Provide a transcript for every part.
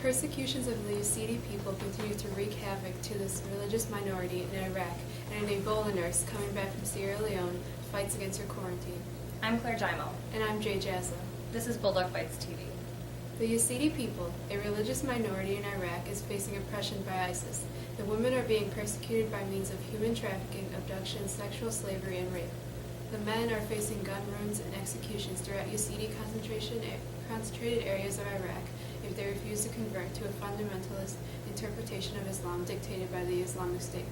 Persecutions of the Yazidi people continue to wreak havoc to this religious minority in Iraq, and an Ebola nurse coming back from Sierra Leone fights against her quarantine. I'm Claire Jaimo. And I'm Jay Jazza. This is Bulldog Bytes TV. The Yazidi people, a religious minority in Iraq, is facing oppression by ISIS. The women are being persecuted by means of human trafficking, abduction, sexual slavery, and rape. The men are facing gun runs and executions throughout Yazidi concentrated areas of Iraq if they refuse to convert to a fundamentalist interpretation of Islam dictated by the Islamic State.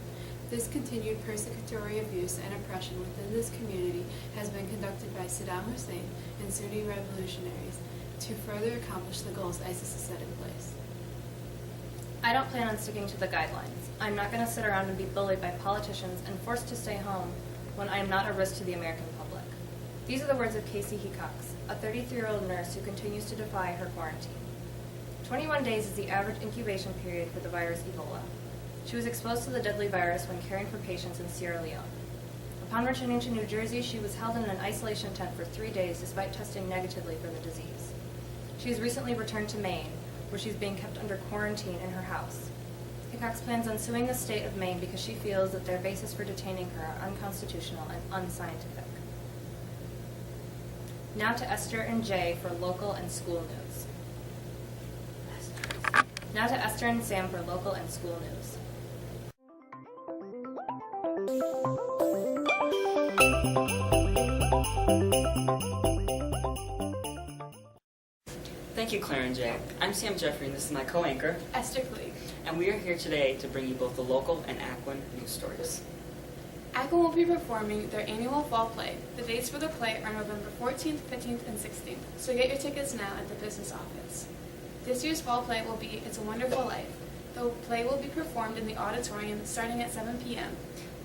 This continued persecutory abuse and oppression within this community has been conducted by Saddam Hussein and Sunni revolutionaries to further accomplish the goals ISIS has set in place. I don't plan on sticking to the guidelines. I'm not going to sit around and be bullied by politicians and forced to stay home when I am not a risk to the American public. These are the words of Casey Hickox, a 33-year-old nurse who continues to defy her quarantine. 21 days is the average incubation period for the virus Ebola. She was exposed to the deadly virus when caring for patients in Sierra Leone. Upon returning to New Jersey, she was held in an isolation tent for 3 days despite testing negatively for the disease. She has recently returned to Maine, where she's being kept under quarantine in her house. Hickox plans on suing the state of Maine because she feels that their basis for detaining her are unconstitutional and unscientific. Now to Esther and Jay for local and school news. Now to Esther and Sam for local and school news. Thank you, Claire and Jay. I'm Sam Jeffrey, and this is my co-anchor, Esther Cleave. and we are here today to bring you both the local and Aquin news stories. Aquin will be performing their annual fall play. The dates for the play are November 14th, 15th, and 16th, so get your tickets now at the business office. This year's fall play will be It's a Wonderful Life. The play will be performed in the auditorium starting at 7 p.m.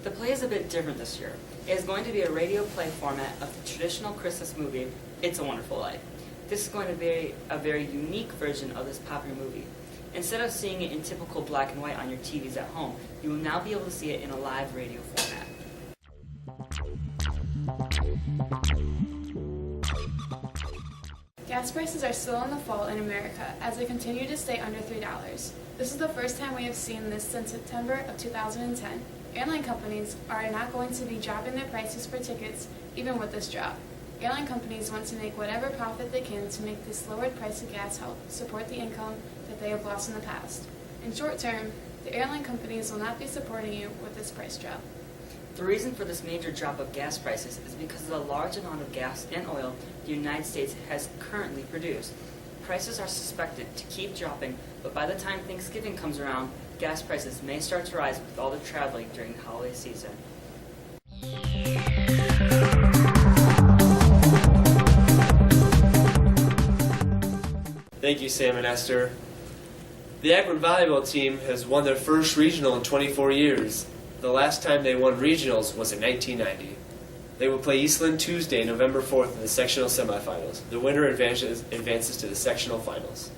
The play is a bit different this year. It is going to be a radio play format of the traditional Christmas movie, It's a Wonderful Life. This is going to be a very unique version of this popular movie. Instead of seeing it in typical black and white on your TVs at home, you will now be able to see it in a live radio format. Gas prices are still in the fall in America as they continue to stay under $3. This is the first time we have seen this since September of 2010. Airline companies are not going to be dropping their prices for tickets even with this drop. Airline companies want to make whatever profit they can to make this lowered price of gas help support the income that they have lost in the past. In short term, the airline companies will not be supporting you with this price drop. The reason for this major drop of gas prices is because of the large amount of gas and oil the United States has currently produced. Prices are suspected to keep dropping, but by the time Thanksgiving comes around, gas prices may start to rise with all the traveling during the holiday season. Thank you, Sam and Esther. The Aquin volleyball team has won their first regional in 24 years. The last time they won regionals was in 1990. They will play Eastland Tuesday, November 4th in the sectional semifinals. The winner advances to the sectional finals.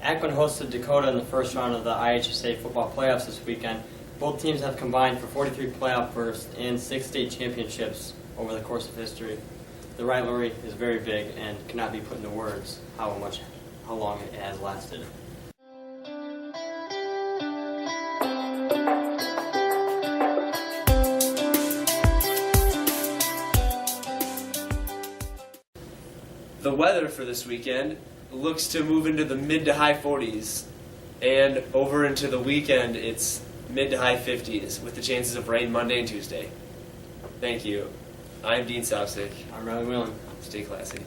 Aquin hosted Dakota in the first round of the IHSA football playoffs this weekend. Both teams have combined for 43 playoff berths and 6 state championships over the course of history. The rivalry is very big and cannot be put into words how long it has lasted. The weather for this weekend looks to move into the mid to high 40s, and over into the weekend it's mid to high 50s with the chances of rain Monday and Tuesday. Thank you. I'm Dean Sopsick. I'm Riley Whelan. Stay classy.